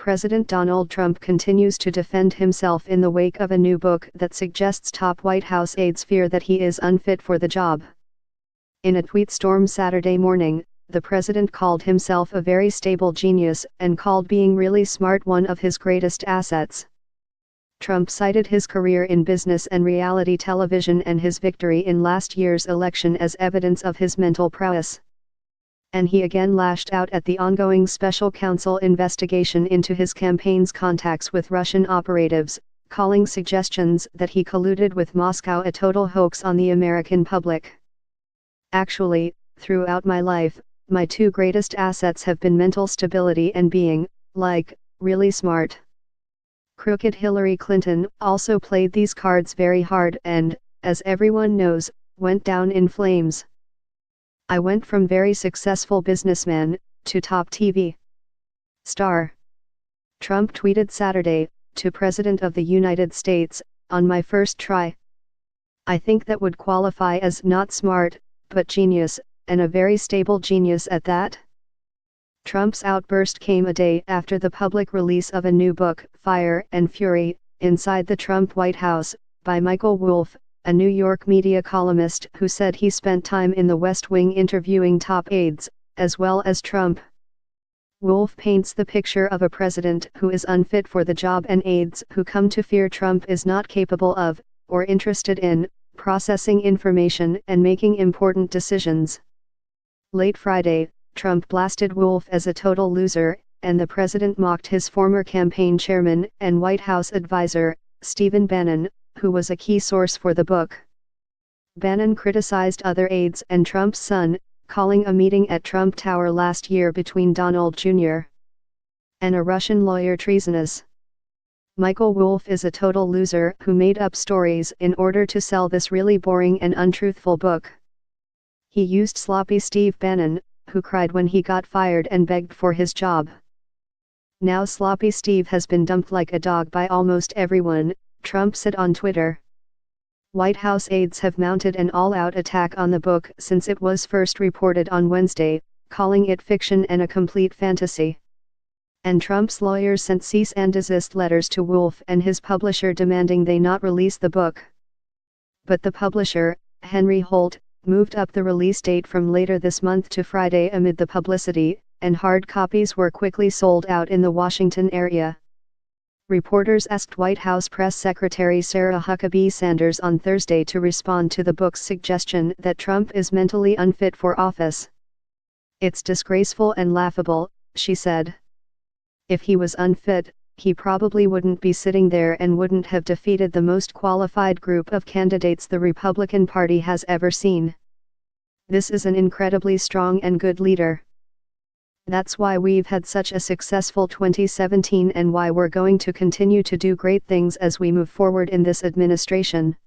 President Donald Trump continues to defend himself in the wake of a new book that suggests top White House aides fear that he is unfit for the job. In a tweet storm Saturday morning, the president called himself a very stable genius and called being really smart one of his greatest assets. Trump cited his career in business and reality television and his victory in last year's election as evidence of his mental prowess. And he again lashed out at the ongoing special counsel investigation into his campaign's contacts with Russian operatives, calling suggestions that he colluded with Moscow a total hoax on the American public. Actually, throughout my life, my two greatest assets have been mental stability and being, like, really smart. Crooked Hillary Clinton also played these cards very hard and, as everyone knows, went down in flames. I went from very successful businessman to top TV star. Trump tweeted Saturday, to President of the United States, on my first try. I think that would qualify as not smart, but genius, and a very stable genius at that. Trump's outburst came a day after the public release of a new book, Fire and Fury, Inside the Trump White House, by Michael Wolff, a New York media columnist who said he spent time in the West Wing interviewing top aides, as well as Trump. Wolff paints the picture of a president who is unfit for the job and aides who come to fear Trump is not capable of, or interested in, processing information and making important decisions. Late Friday, Trump blasted Wolff as a total loser, and the president mocked his former campaign chairman and White House advisor, Stephen Bannon, who was a key source for the book. Bannon criticized other aides and Trump's son, calling a meeting at Trump Tower last year between Donald Jr. and a Russian lawyer treasonous. Michael Wolff is a total loser who made up stories in order to sell this really boring and untruthful book. He used sloppy Steve Bannon, who cried when he got fired and begged for his job. Now sloppy Steve has been dumped like a dog by almost everyone, Trump said on Twitter. White House aides have mounted an all-out attack on the book since it was first reported on Wednesday, calling it fiction and a complete fantasy. And Trump's lawyers sent cease and desist letters to Wolff and his publisher demanding they not release the book. But the publisher, Henry Holt, moved up the release date from later this month to Friday amid the publicity, and hard copies were quickly sold out in the Washington area. Reporters asked White House Press Secretary Sarah Huckabee Sanders on Thursday to respond to the book's suggestion that Trump is mentally unfit for office. "It's disgraceful and laughable," she said. "If he was unfit, he probably wouldn't be sitting there and wouldn't have defeated the most qualified group of candidates the Republican Party has ever seen. This is an incredibly strong and good leader. That's why we've had such a successful 2017 and why we're going to continue to do great things as we move forward in this administration."